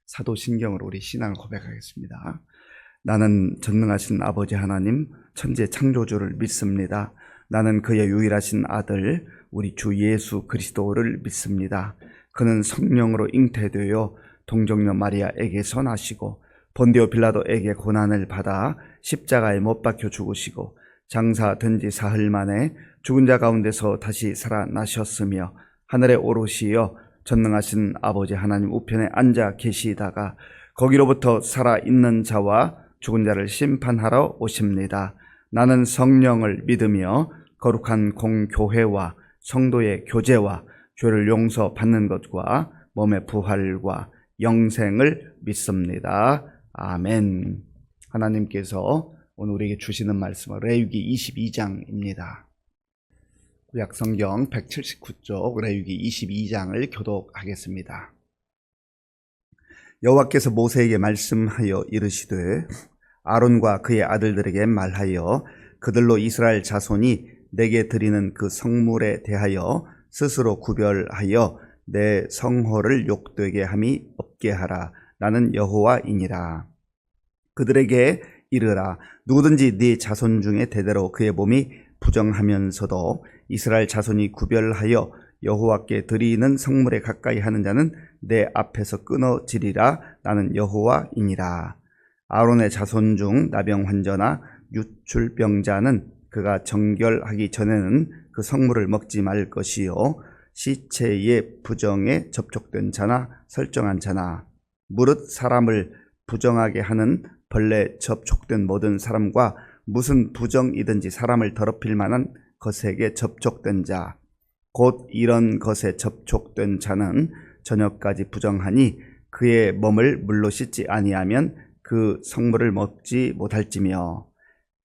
사도신경으로 우리 신앙을 고백하겠습니다. 나는 전능하신 아버지 하나님 천지 창조주를 믿습니다. 나는 그의 유일하신 아들 우리 주 예수 그리스도를 믿습니다. 그는 성령으로 잉태되어 동정녀 마리아에게서 나시고 본디오 빌라도에게 고난을 받아 십자가에 못 박혀 죽으시고 장사된 지 사흘 만에 죽은 자 가운데서 다시 살아나셨으며 하늘에 오르시어 전능하신 아버지 하나님 우편에 앉아 계시다가 거기로부터 살아있는 자와 죽은 자를 심판하러 오십니다. 나는 성령을 믿으며 거룩한 공교회와 성도의 교제와 죄를 용서받는 것과 몸의 부활과 영생을 믿습니다. 아멘. 하나님께서 오늘 우리에게 주시는 말씀은 레위기 22장입니다. 구약성경 179쪽 레위기 22장을 교독하겠습니다. 여호와께서 모세에게 말씀하여 이르시되 아론과 그의 아들들에게 말하여 그들로 이스라엘 자손이 내게 드리는 그 성물에 대하여 스스로 구별하여 내 성호를 욕되게 함이 없게 하라. 나는 여호와이니라. 그들에게 이르라. 누구든지 네 자손 중에 대대로 그의 몸이 부정하면서도 이스라엘 자손이 구별하여 여호와께 드리는 성물에 가까이 하는 자는 내 앞에서 끊어지리라. 나는 여호와이니라. 아론의 자손 중 나병환자나 유출병자는 그가 정결하기 전에는 그 성물을 먹지 말 것이요 시체의 부정에 접촉된 자나 설정한 자나 무릇 사람을 부정하게 하는 벌레 접촉된 모든 사람과 무슨 부정이든지 사람을 더럽힐 만한 것에게 접촉된 자 곧 이런 것에 접촉된 자는 저녁까지 부정하니 그의 몸을 물로 씻지 아니하면 그 성물을 먹지 못할지며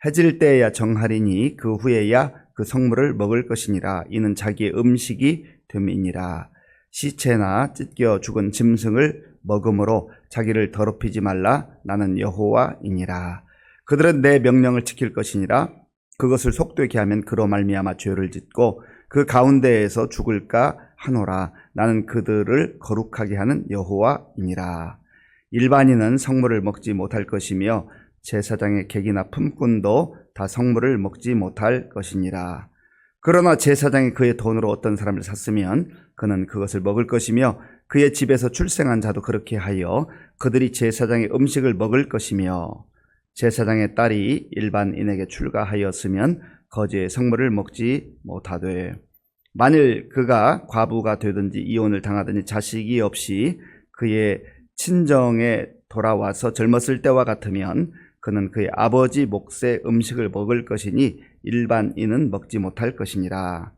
해질 때에야 정하리니 그 후에야 그 성물을 먹을 것이니라. 이는 자기의 음식이 됨이니라. 시체나 찢겨 죽은 짐승을 먹음으로 자기를 더럽히지 말라. 나는 여호와이니라. 그들은 내 명령을 지킬 것이니라. 그것을 속되게 하면 그로 말미암아 죄를 짓고 그 가운데에서 죽을까 하노라. 나는 그들을 거룩하게 하는 여호와이니라. 일반인은 성물을 먹지 못할 것이며 제사장의 객이나 품꾼도 다 성물을 먹지 못할 것이니라. 그러나 제사장이 그의 돈으로 어떤 사람을 샀으면 그는 그것을 먹을 것이며 그의 집에서 출생한 자도 그렇게 하여 그들이 제사장의 음식을 먹을 것이며 제사장의 딸이 일반인에게 출가하였으면 거지의 성물을 먹지 못하되 만일 그가 과부가 되든지 이혼을 당하든지 자식이 없이 그의 친정에 돌아와서 젊었을 때와 같으면 그는 그의 아버지 몫의 음식을 먹을 것이니 일반인은 먹지 못할 것이니라.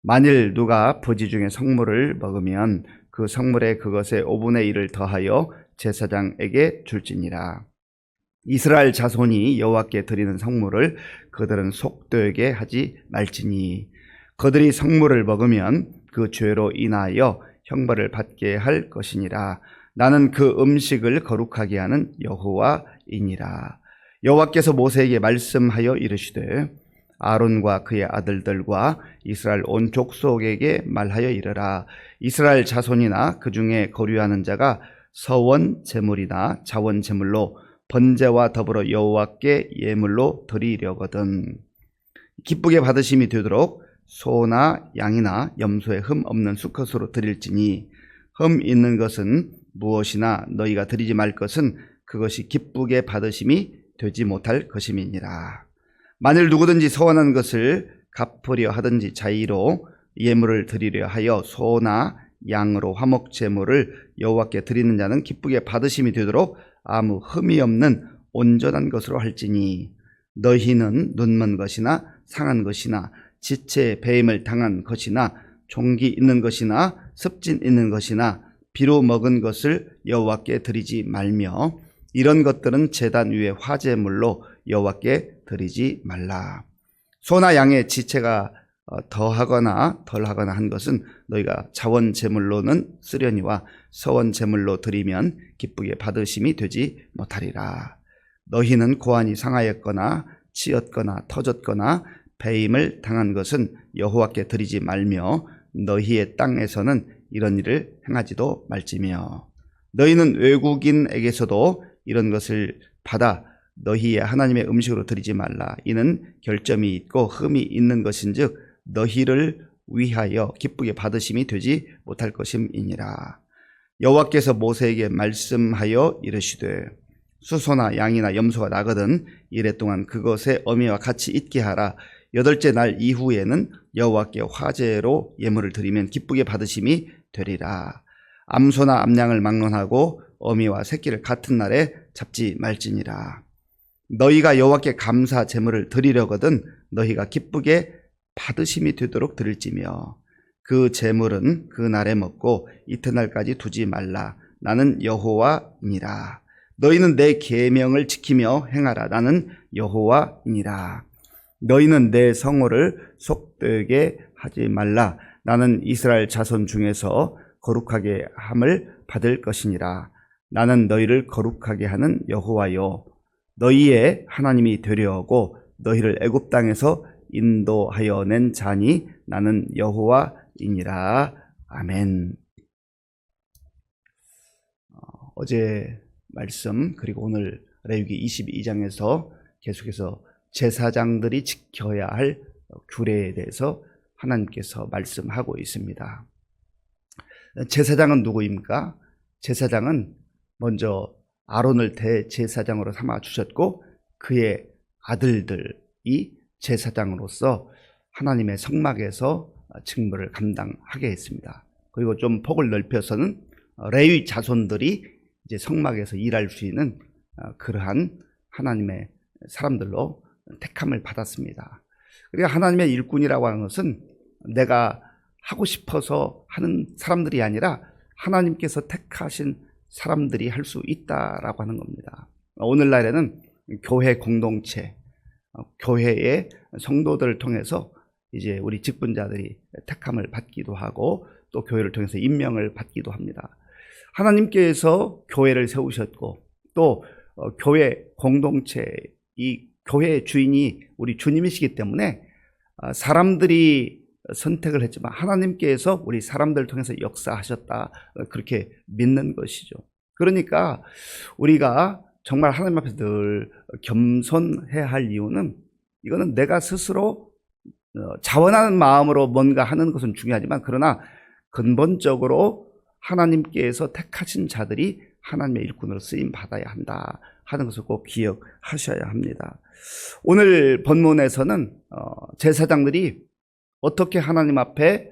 만일 누가 부지 중에 성물을 먹으면 그 성물에 그것의 5분의 1을 더하여 제사장에게 줄지니라. 이스라엘 자손이 여호와께 드리는 성물을 그들은 속되게 하지 말지니 그들이 성물을 먹으면 그 죄로 인하여 형벌을 받게 할 것이니라. 나는 그 음식을 거룩하게 하는 여호와이니라. 여호와께서 모세에게 말씀하여 이르시되 아론과 그의 아들들과 이스라엘 온 족속에게 말하여 이르라. 이스라엘 자손이나 그 중에 거류하는 자가 서원 제물이나 자원 제물로 번제와 더불어 여호와께 예물로 드리려거든 기쁘게 받으심이 되도록 소나 양이나 염소의 흠 없는 수컷으로 드릴지니 흠 있는 것은 무엇이나 너희가 드리지 말 것은 그것이 기쁘게 받으심이 되지 못할 것임이니라. 만일 누구든지 서원한 것을 갚으려 하든지 자의로 예물을 드리려 하여 소나 양으로 화목 제물을 여호와께 드리는 자는 기쁘게 받으심이 되도록 아무 흠이 없는 온전한 것으로 할지니 너희는 눈먼 것이나 상한 것이나 지체에 배임을 당한 것이나 종기 있는 것이나 습진 있는 것이나 비로 먹은 것을 여호와께 드리지 말며 이런 것들은 제단 위에 화제물로 여호와께 드리지 말라. 소나 양의 지체가 더하거나 덜하거나 한 것은 너희가 자원 제물로는 쓰려니와 서원 제물로 드리면 기쁘게 받으심이 되지 못하리라. 너희는 고환이 상하였거나 치였거나 터졌거나 배임을 당한 것은 여호와께 드리지 말며 너희의 땅에서는 이런 일을 행하지도 말지며 너희는 외국인에게서도 이런 것을 받아 너희의 하나님의 음식으로 드리지 말라. 이는 결점이 있고 흠이 있는 것인즉 너희를 위하여 기쁘게 받으심이 되지 못할 것임이니라. 여호와께서 모세에게 말씀하여 이르시되 수소나 양이나 염소가 나거든 이래 동안 그것의 어미와 같이 있게 하라. 여덟째 날 이후에는 여호와께 화제로 예물을 드리면 기쁘게 받으심이 되리라. 암소나 암양을 막론하고 어미와 새끼를 같은 날에 잡지 말지니라. 너희가 여호와께 감사 제물을 드리려거든 너희가 기쁘게 받으심이 되도록 드릴지며 그 제물은 그 날에 먹고 이튿날까지 두지 말라. 나는 여호와이니라. 너희는 내 계명을 지키며 행하라. 나는 여호와이니라. 너희는 내 성호를 속되게 하지 말라. 나는 이스라엘 자손 중에서 거룩하게 함을 받을 것이니라. 나는 너희를 거룩하게 하는 여호와요 너희의 하나님이 되려 하고 너희를 애굽 땅에서 인도하여 낸 자니 나는 여호와이니라. 아멘. 어제 말씀 그리고 오늘 레위기 22장에서 계속해서 제사장들이 지켜야 할 규례에 대해서 하나님께서 말씀하고 있습니다. 제사장은 누구입니까? 제사장은 먼저 아론을 대제사장으로 삼아 주셨고 그의 아들들이 제사장으로서 하나님의 성막에서 직무를 감당하게 했습니다. 그리고 좀 폭을 넓혀서는 레위 자손들이 이제 성막에서 일할 수 있는 그러한 하나님의 사람들로 택함을 받았습니다. 그러니까 하나님의 일꾼이라고 하는 것은 내가 하고 싶어서 하는 사람들이 아니라 하나님께서 택하신 사람들이 할 수 있다라고 하는 겁니다. 오늘날에는 교회 공동체, 교회의 성도들을 통해서 이제 우리 직분자들이 택함을 받기도 하고 또 교회를 통해서 임명을 받기도 합니다. 하나님께서 교회를 세우셨고 또 교회 공동체, 이 교회의 주인이 우리 주님이시기 때문에 사람들이 선택을 했지만 하나님께서 우리 사람들을 통해서 역사하셨다, 그렇게 믿는 것이죠. 그러니까 우리가 정말 하나님 앞에서 늘 겸손해야 할 이유는 이거는 내가 스스로 자원하는 마음으로 뭔가 하는 것은 중요하지만 그러나 근본적으로 하나님께서 택하신 자들이 하나님의 일꾼으로 쓰임 받아야 한다 하는 것을 꼭 기억하셔야 합니다. 오늘 본문에서는 제사장들이 어떻게 하나님 앞에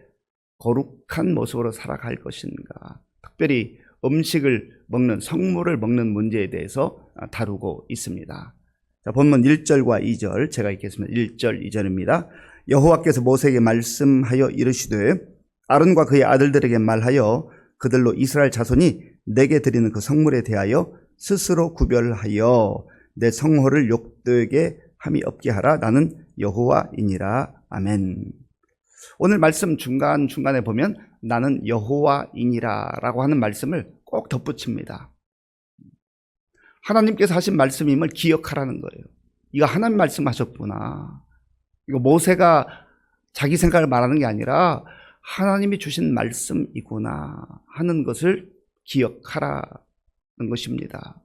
거룩한 모습으로 살아갈 것인가, 특별히 음식을 먹는, 성물을 먹는 문제에 대해서 다루고 있습니다. 자, 본문 1절과 2절 제가 읽겠습니다. 1절 2절입니다. 여호와께서 모세에게 말씀하여 이르시되 아론과 그의 아들들에게 말하여 그들로 이스라엘 자손이 내게 드리는 그 성물에 대하여 스스로 구별하여 내 성호를 욕되게 함이 없게 하라. 나는 여호와이니라. 아멘. 오늘 말씀 중간중간에 보면 나는 여호와이니라 라고 하는 말씀을 꼭 덧붙입니다. 하나님께서 하신 말씀임을 기억하라는 거예요. 이거 하나님 말씀하셨구나. 이거 모세가 자기 생각을 말하는 게 아니라 하나님이 주신 말씀이구나 하는 것을 기억하라는 것입니다.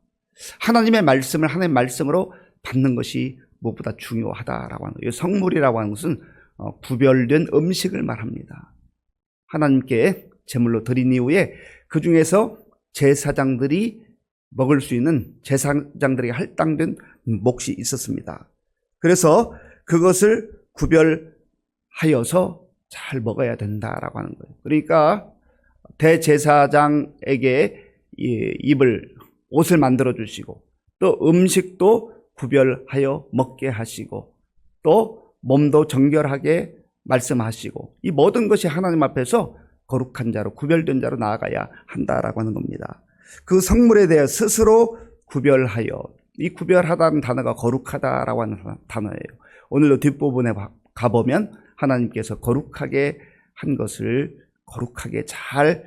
하나님의 말씀을 하나님의 말씀으로 받는 것이 무엇보다 중요하다라고 하는 거예요. 성물이라고 하는 것은 구별된 음식을 말합니다. 하나님께 제물로 드린 이후에 그 중에서 제사장들이 먹을 수 있는 제사장들에게 할당된 몫이 있었습니다. 그래서 그것을 구별하여서 잘 먹어야 된다라고 하는 거예요. 그러니까 대제사장에게 옷을 만들어 주시고 또 음식도 구별하여 먹게 하시고 또 몸도 정결하게 말씀하시고 이 모든 것이 하나님 앞에서 거룩한 자로 구별된 자로 나아가야 한다라고 하는 겁니다. 그 성물에 대해 스스로 구별하여, 이 구별하다는 단어가 거룩하다라고 하는 단어예요. 오늘도 뒷부분에 가보면 하나님께서 거룩하게 한 것을 거룩하게 잘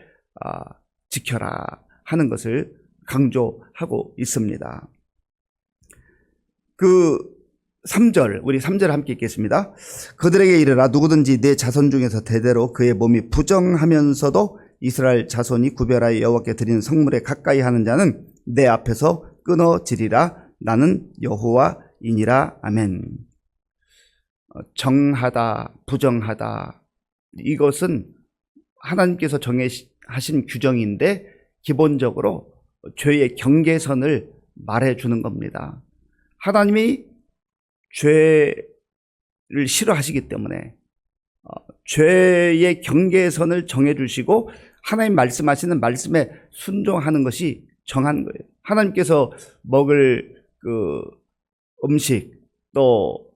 지켜라 하는 것을 강조하고 있습니다. 그 3절, 우리 3절 함께 읽겠습니다. 그들에게 이르라. 누구든지 내 자손 중에서 대대로 그의 몸이 부정하면서도 이스라엘 자손이 구별하여 여호와께 드리는 성물에 가까이 하는 자는 내 앞에서 끊어지리라. 나는 여호와이니라. 아멘. 정하다, 부정하다, 이것은 하나님께서 정하신 규정인데 기본적으로 죄의 경계선을 말해주는 겁니다. 하나님이 죄를 싫어하시기 때문에 죄의 경계선을 정해주시고 하나님 말씀하시는 말씀에 순종하는 것이 정한 거예요. 하나님께서 먹을 그 음식 또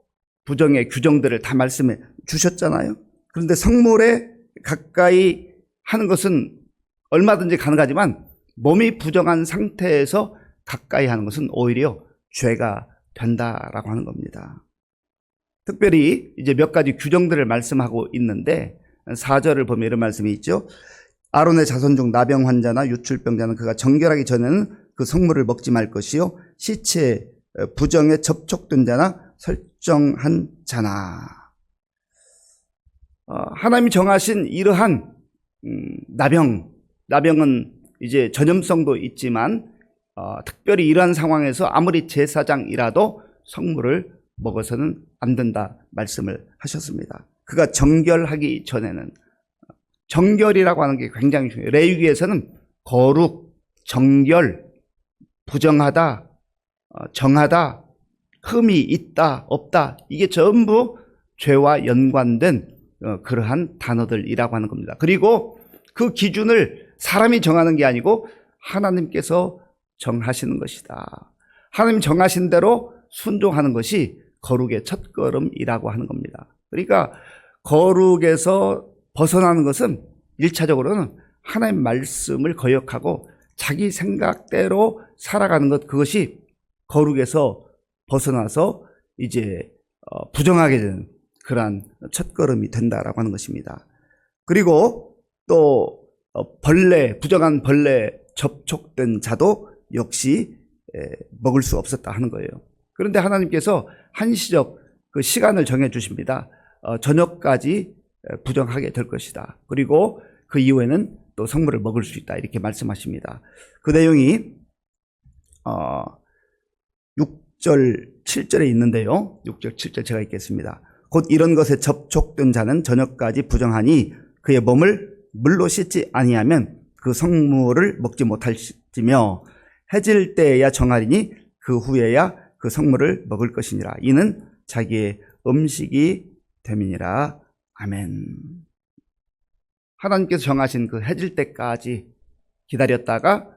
부정의 규정들을 다 말씀해 주셨잖아요. 그런데 성물에 가까이 하는 것은 얼마든지 가능하지만 몸이 부정한 상태에서 가까이 하는 것은 오히려 죄가 된다라고 하는 겁니다. 특별히 이제 몇 가지 규정들을 말씀하고 있는데 4절을 보면 이런 말씀이 있죠. 아론의 자손 중 나병 환자나 유출병자는 그가 정결하기 전에는 그 성물을 먹지 말 것이요 시체 부정에 접촉된 자나 설정한 자나. 하나님이 정하신 이러한 나병은 이제 전염성도 있지만 특별히 이러한 상황에서 아무리 제사장이라도 성물을 먹어서는 안 된다 말씀을 하셨습니다. 그가 정결하기 전에는, 정결이라고 하는 게 굉장히 중요해요. 레위기에서는 거룩, 정결, 부정하다, 정하다, 흠이 있다, 없다, 이게 전부 죄와 연관된 그러한 단어들이라고 하는 겁니다. 그리고 그 기준을 사람이 정하는 게 아니고 하나님께서 정하시는 것이다. 하나님 정하신 대로 순종하는 것이 거룩의 첫걸음이라고 하는 겁니다. 그러니까 거룩에서 벗어나는 것은 1차적으로는 하나님 말씀을 거역하고 자기 생각대로 살아가는 것, 그것이 거룩에서 벗어나서 이제 부정하게 되는 그러한 첫걸음이 된다라고 하는 것입니다. 그리고 또 부정한 벌레 접촉된 자도 역시 먹을 수 없었다 하는 거예요. 그런데 하나님께서 한시적 그 시간을 정해 주십니다. 저녁까지 부정하게 될 것이다. 그리고 그 이후에는 또 성물을 먹을 수 있다. 이렇게 말씀하십니다. 그 내용이 6절, 7절에 있는데요. 6절, 7절 제가 읽겠습니다. 곧 이런 것에 접촉된 자는 저녁까지 부정하니 그의 몸을 물로 씻지 아니하면 그 성물을 먹지 못할지며 해질 때에야 정하리니 그 후에야 그 성물을 먹을 것이니라. 이는 자기의 음식이 됨이니라. 아멘. 하나님께서 정하신 그 해질 때까지 기다렸다가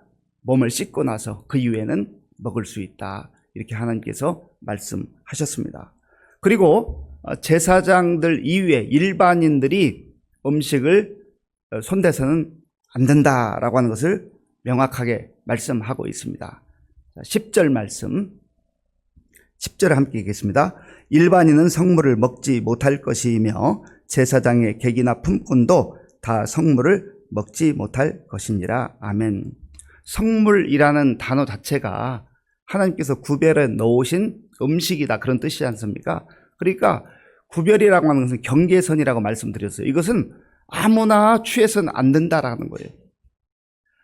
몸을 씻고 나서 그 이후에는 먹을 수 있다. 이렇게 하나님께서 말씀하셨습니다. 그리고 제사장들 이외에 일반인들이 음식을 손대서는 안 된다라고 하는 것을 명확하게 말씀하고 있습니다. 10절 말씀, 10절에 함께 읽겠습니다. 일반인은 성물을 먹지 못할 것이며 제사장의 객이나 품꾼도 다 성물을 먹지 못할 것이니라. 아멘. 성물이라는 단어 자체가 하나님께서 구별해 놓으신 음식이다, 그런 뜻이지 않습니까? 그러니까 구별이라고 하는 것은 경계선이라고 말씀드렸어요. 이것은 아무나 취해서는 안 된다라는 거예요.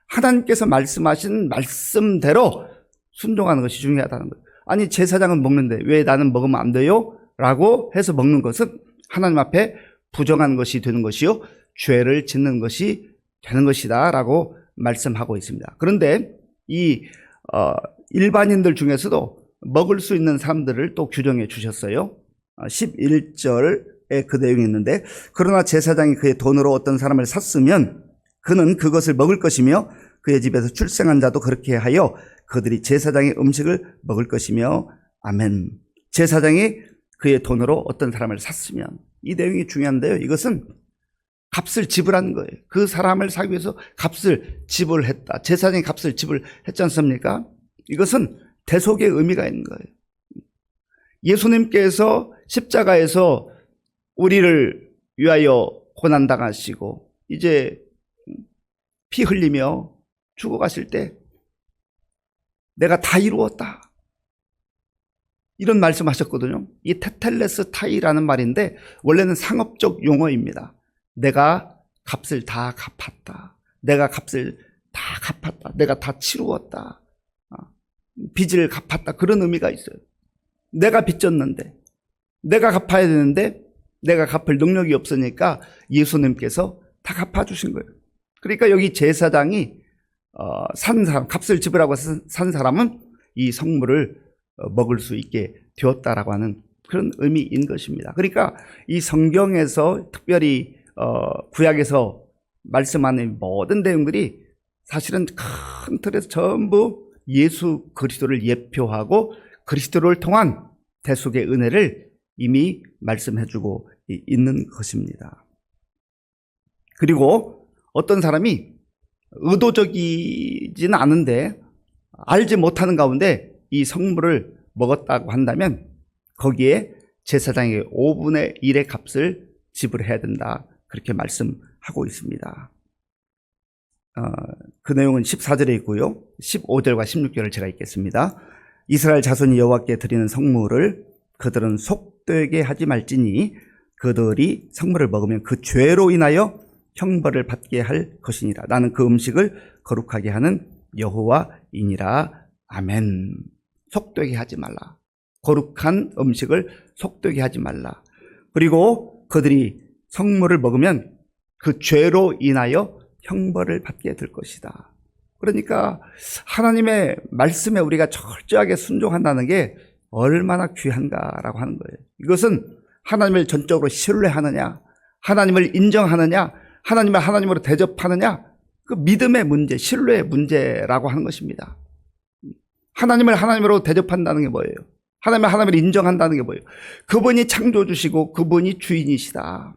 하나님께서 말씀하신 말씀대로 순종하는 것이 중요하다는 거예요. 아니, 제사장은 먹는데 왜 나는 먹으면 안 돼요? 라고 해서 먹는 것은 하나님 앞에 부정한 것이 되는 것이요, 죄를 짓는 것이 되는 것이다 라고 말씀하고 있습니다. 그런데 이 일반인들 중에서도 먹을 수 있는 사람들을 또 규정해 주셨어요. 11절에 그 내용이 있는데, 그러나 제사장이 그의 돈으로 어떤 사람을 샀으면 그는 그것을 먹을 것이며 그의 집에서 출생한 자도 그렇게 하여 그들이 제사장의 음식을 먹을 것이며. 아멘. 제사장이 그의 돈으로 어떤 사람을 샀으면, 이 내용이 중요한데요, 이것은 값을 지불한 거예요. 그 사람을 사기 위해서 값을 지불했다. 제사장이 값을 지불했지 않습니까? 이것은 대속의 의미가 있는 거예요. 예수님께서 십자가에서 우리를 위하여 고난당하시고 이제 피 흘리며 죽어가실 때 내가 다 이루었다, 이런 말씀하셨거든요. 이 테텔레스 타이라는 말인데 원래는 상업적 용어입니다. 내가 값을 다 갚았다. 내가 값을 다 갚았다. 내가 다 치루었다. 빚을 갚았다. 그런 의미가 있어요. 내가 빚졌는데, 내가 갚아야 되는데 내가 갚을 능력이 없으니까 예수님께서 다 갚아주신 거예요. 그러니까 여기 제사장이 산 사람, 값을 지불하고 산 사람은 이 성물을 먹을 수 있게 되었다라고 하는 그런 의미인 것입니다. 그러니까 이 성경에서 특별히 구약에서 말씀하는 모든 내용들이 사실은 큰 틀에서 전부 예수 그리스도를 예표하고 그리스도를 통한 대속의 은혜를 이미 말씀해주고 있는 것입니다. 그리고 어떤 사람이 의도적이지는 않은데 알지 못하는 가운데 이 성물을 먹었다고 한다면 거기에 제사장에게 5분의 1의 값을 지불해야 된다. 그렇게 말씀하고 있습니다. 그 내용은 14절에 있고요. 15절과 16절을 제가 읽겠습니다. 이스라엘 자손이 여호와께 드리는 성물을 그들은 속되게 하지 말지니 그들이 성물을 먹으면 그 죄로 인하여 형벌을 받게 할 것이니라. 나는 그 음식을 거룩하게 하는 여호와이니라. 아멘. 속되게 하지 말라. 거룩한 음식을 속되게 하지 말라. 그리고 그들이 성물을 먹으면 그 죄로 인하여 형벌을 받게 될 것이다. 그러니까 하나님의 말씀에 우리가 철저하게 순종한다는 게 얼마나 귀한가라고 하는 거예요. 이것은 하나님을 전적으로 신뢰하느냐, 하나님을 인정하느냐, 하나님을 하나님으로 대접하느냐, 그 믿음의 문제, 신뢰의 문제라고 하는 것입니다. 하나님을 하나님으로 대접한다는 게 뭐예요? 하나님을 하나님을 인정한다는 게 뭐예요? 그분이 창조주시고 그분이 주인이시다.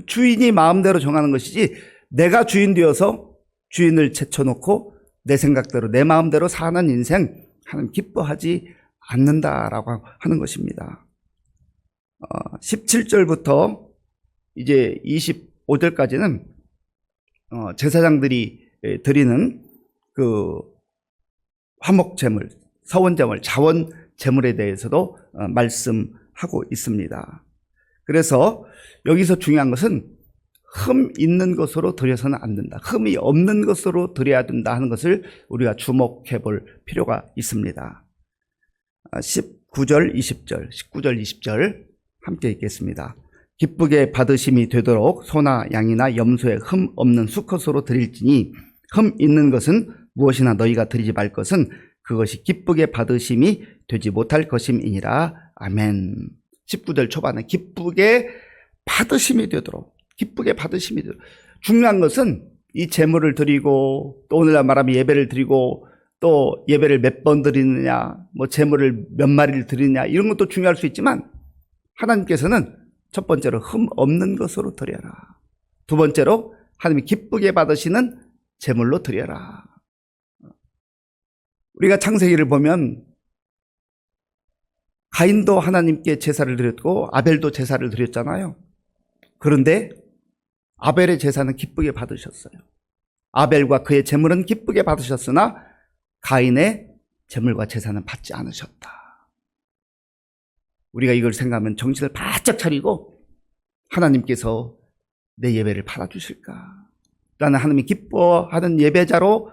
주인이 마음대로 정하는 것이지 내가 주인 되어서 주인을 제쳐놓고 내 생각대로 내 마음대로 사는 인생 하나님 기뻐하지 않는다라고 하는 것입니다. 17절부터 이제 25절까지는 제사장들이 드리는 그 화목제물, 서원제물, 자원제물에 대해서도 말씀하고 있습니다. 그래서 여기서 중요한 것은 흠 있는 것으로 드려서는 안 된다. 흠이 없는 것으로 드려야 된다 하는 것을 우리가 주목해 볼 필요가 있습니다. 19절, 20절, 19절, 20절 함께 읽겠습니다. 기쁘게 받으심이 되도록 소나 양이나 염소의 흠 없는 수컷으로 드릴지니 흠 있는 것은 무엇이나 너희가 드리지 말 것은 그것이 기쁘게 받으심이 되지 못할 것임이니라. 아멘. 19절 초반에 기쁘게 받으심이 되도록, 기쁘게 받으심이 되도록. 중요한 것은 이 제물을 드리고 또 오늘날 말하면 예배를 드리고 또 예배를 몇 번 드리느냐, 뭐 제물을 몇 마리를 드리느냐 이런 것도 중요할 수 있지만 하나님께서는 첫 번째로 흠 없는 것으로 드려라. 두 번째로 하나님이 기쁘게 받으시는 제물로 드려라. 우리가 창세기를 보면 가인도 하나님께 제사를 드렸고 아벨도 제사를 드렸잖아요. 그런데 아벨의 제사는 기쁘게 받으셨어요. 아벨과 그의 제물은 기쁘게 받으셨으나 가인의 제물과 제사는 받지 않으셨다. 우리가 이걸 생각하면 정신을 바짝 차리고 하나님께서 내 예배를 받아주실까? 나는 하나님이 기뻐하는 예배자로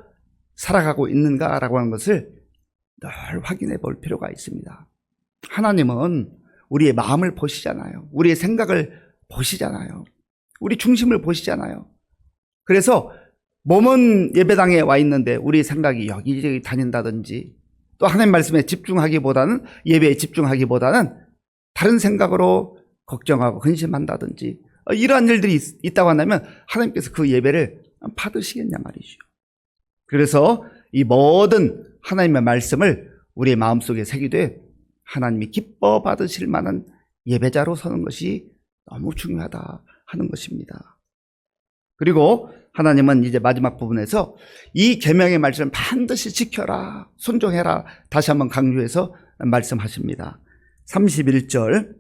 살아가고 있는가라고 하는 것을 늘 확인해 볼 필요가 있습니다. 하나님은 우리의 마음을 보시잖아요. 우리의 생각을 보시잖아요. 우리 중심을 보시잖아요. 그래서 몸은 예배당에 와 있는데 우리 생각이 여기저기 다닌다든지 또 하나님 말씀에 집중하기보다는 예배에 집중하기보다는 다른 생각으로 걱정하고 근심한다든지 이러한 일들이 있다고 한다면 하나님께서 그 예배를 받으시겠냐 말이죠. 그래서 이 모든 하나님의 말씀을 우리의 마음속에 새기되 하나님이 기뻐 받으실 만한 예배자로 서는 것이 너무 중요하다 하는 것입니다. 그리고 하나님은 이제 마지막 부분에서 이 계명의 말씀을 반드시 지켜라, 순종해라 다시 한번 강조해서 말씀하십니다. 31절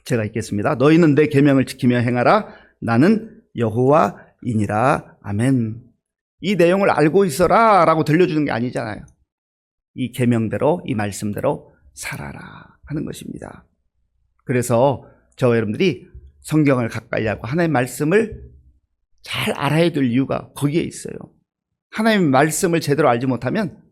제가 읽겠습니다. 너희는 내 계명을 지키며 행하라. 나는 여호와이니라. 아멘. 이 내용을 알고 있어라 라고 들려주는 게 아니잖아요. 이 계명대로 이 말씀대로 살아라 하는 것입니다. 그래서 저와 여러분들이 성경을 가까이 하고 하나님의 말씀을 잘 알아야 될 이유가 거기에 있어요. 하나님의 말씀을 제대로 알지 못하면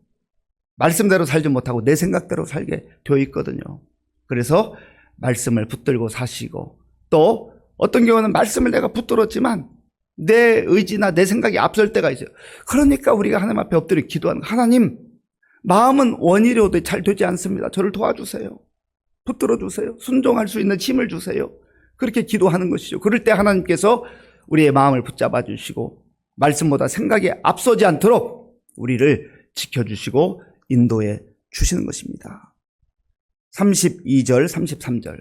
말씀대로 살지 못하고 내 생각대로 살게 되어 있거든요. 그래서 말씀을 붙들고 사시고, 또 어떤 경우는 말씀을 내가 붙들었지만 내 의지나 내 생각이 앞설 때가 있어요. 그러니까 우리가 하나님 앞에 엎드려 기도하는 거예요. 하나님, 마음은 원이려도 잘 되지 않습니다. 저를 도와주세요. 붙들어 주세요. 순종할 수 있는 힘을 주세요. 그렇게 기도하는 것이죠. 그럴 때 하나님께서 우리의 마음을 붙잡아 주시고 말씀보다 생각이 앞서지 않도록 우리를 지켜주시고 인도해 주시는 것입니다. 32절, 33절,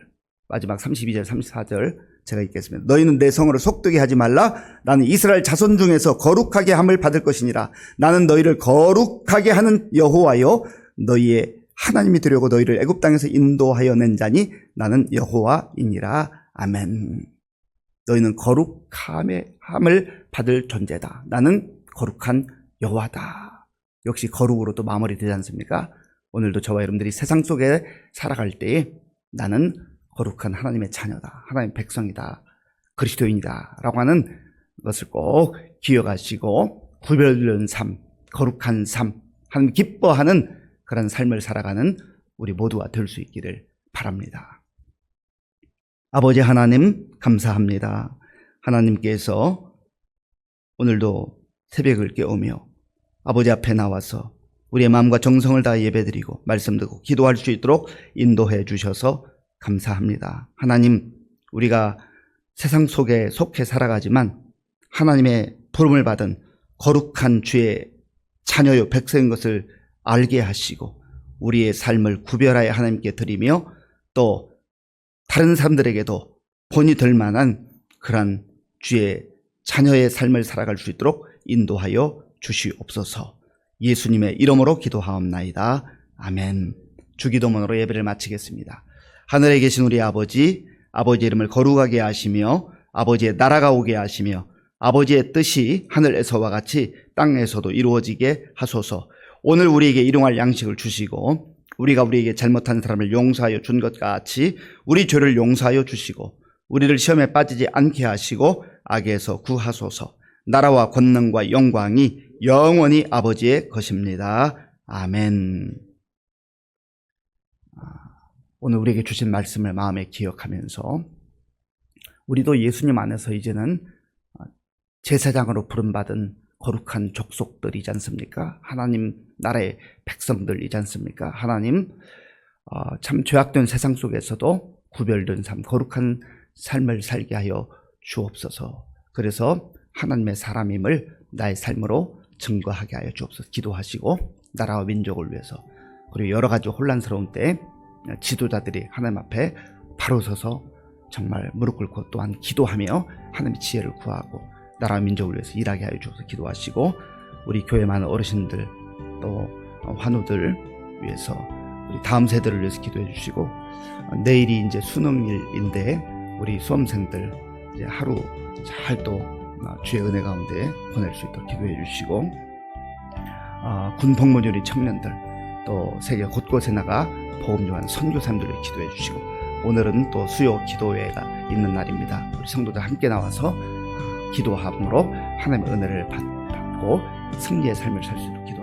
마지막 32절, 34절 제가 읽겠습니다. 너희는 내 성으로 속되게 하지 말라. 나는 이스라엘 자손 중에서 거룩하게 함을 받을 것이니라. 나는 너희를 거룩하게 하는 여호와여 너희의 하나님이 되려고 너희를 애굽 땅에서 인도하여 낸 자니 나는 여호와이니라. 아멘. 너희는 거룩함을 받을 존재다. 나는 거룩한 여호와다. 역시 거룩으로 또 마무리되지 않습니까? 오늘도 저와 여러분들이 세상 속에 살아갈 때에 나는 거룩한 하나님의 자녀다, 하나님의 백성이다, 그리스도인이다 라고 하는 것을 꼭 기억하시고 구별된 삶, 거룩한 삶, 하나님 기뻐하는 그런 삶을 살아가는 우리 모두가 될 수 있기를 바랍니다. 아버지 하나님 감사합니다. 하나님께서 오늘도 새벽을 깨우며 아버지 앞에 나와서 우리의 마음과 정성을 다해 예배드리고 말씀 듣고 기도할 수 있도록 인도해 주셔서 감사합니다. 하나님, 우리가 세상 속에 속해 살아가지만 하나님의 부름을 받은 거룩한 주의 자녀요 백성인 것을 알게 하시고 우리의 삶을 구별하여 하나님께 드리며 또 다른 사람들에게도 본이 될 만한 그런 주의 자녀의 삶을 살아갈 수 있도록 인도하여 주시옵소서. 예수님의 이름으로 기도하옵나이다. 아멘. 주기도문으로 예배를 마치겠습니다. 하늘에 계신 우리 아버지, 아버지의 이름을 거룩하게 하시며 아버지의 나라가 오게 하시며 아버지의 뜻이 하늘에서와 같이 땅에서도 이루어지게 하소서. 오늘 우리에게 일용할 양식을 주시고 우리가 우리에게 잘못한 사람을 용서하여 준 것 같이 우리 죄를 용서하여 주시고 우리를 시험에 빠지지 않게 하시고 악에서 구하소서. 나라와 권능과 영광이 영원히 아버지의 것입니다. 아멘. 오늘 우리에게 주신 말씀을 마음에 기억하면서 우리도 예수님 안에서 이제는 제사장으로 부름받은 거룩한 족속들이지 않습니까? 하나님 나라의 백성들이지 않습니까? 하나님, 참 죄악된 세상 속에서도 구별된 삶, 거룩한 삶을 살게 하여 주옵소서. 그래서 하나님의 사람임을 나의 삶으로 증거하게 하여 주옵소서. 기도하시고 나라와 민족을 위해서, 그리고 여러 가지 혼란스러운 때 지도자들이 하나님 앞에 바로 서서 정말 무릎 꿇고 또한 기도하며 하나님의 지혜를 구하고 나라와 민족을 위해서 일하게 하여 주옵소서. 기도하시고 우리 교회 많은 어르신들 또 환우들 위해서 우리 다음 세대를 위해서 기도해 주시고 내일이 이제 수능일인데 우리 수험생들 이제 하루 잘 또 주의 은혜 가운데 보낼 수 있도록 기도해 주시고 군 복무조리 청년들 또 세계 곳곳에 나가 복음 전하는 선교사님들을 기도해 주시고 오늘은 또 수요 기도회가 있는 날입니다. 우리 성도들 함께 나와서 기도함으로 하나님의 은혜를 받고 승리의 삶을 살 수 있도록 기도합니다.